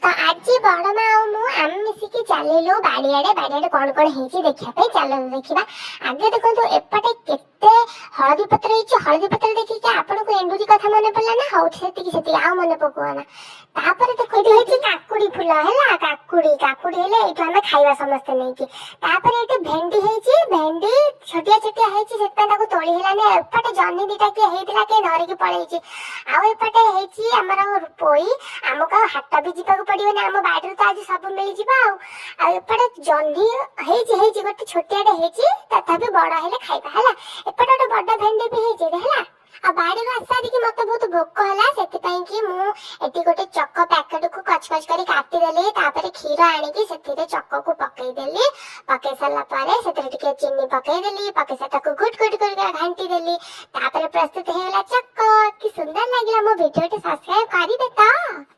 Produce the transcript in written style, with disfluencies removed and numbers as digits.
तो आज बड़ माँ और मु आम मिसिकी चलिलु बाड़ियाड़े कौन कौन होइछि देखिया पे चलो देखिबा। आगे देखंतु एपटे केते हळदी पत्र होइछि। हळदी पत्र देखि के आपन को एंडुरी कथा मने पड़ला ना। हौ सेति आ मने पकोना। तापर देखो एठी होइछि काकुड़ी फुल हैला। काकुड़ी हेले एठो हम खाइबा समस्त नै कि। तापर एठी भेंडी होइछि। भेंडी छोटिया छोटिया होइछि सेता ताको तोळी हेला ने। एपटे जन्नी दिटा के हेइतला के धरि के पळेछि। आ एपटे होइछि हमर पोई। हमका हाट भी जीवा पड़ो ना। आम बाड़ी तो आज सब मिल जावा। एपटे जन्ही हेइछि गोटे छोटियाटे हेइछि तथापि बड़ हेले खाइबा हैला। एपटे गोटे बड़ भेंडी भी हेइछि हैला। आ बाड़ी रो आसा देखि मते बहुत भोक होला। सेति पई कि मु एटी गोटे चक्क पैकेट को कच करी काटी देली। तापर खीर आनी कि सेतिरे चक्क को पकई देली। पकई साला पारे सेतिरे टिके चीनी पकई देली। पकई साटा को गुट कर घांटी देली। तापर प्रस्तुत हेला चक्क। कि सुंदर लागिला। मो वीडियो टे सब्सक्राइब करि देता।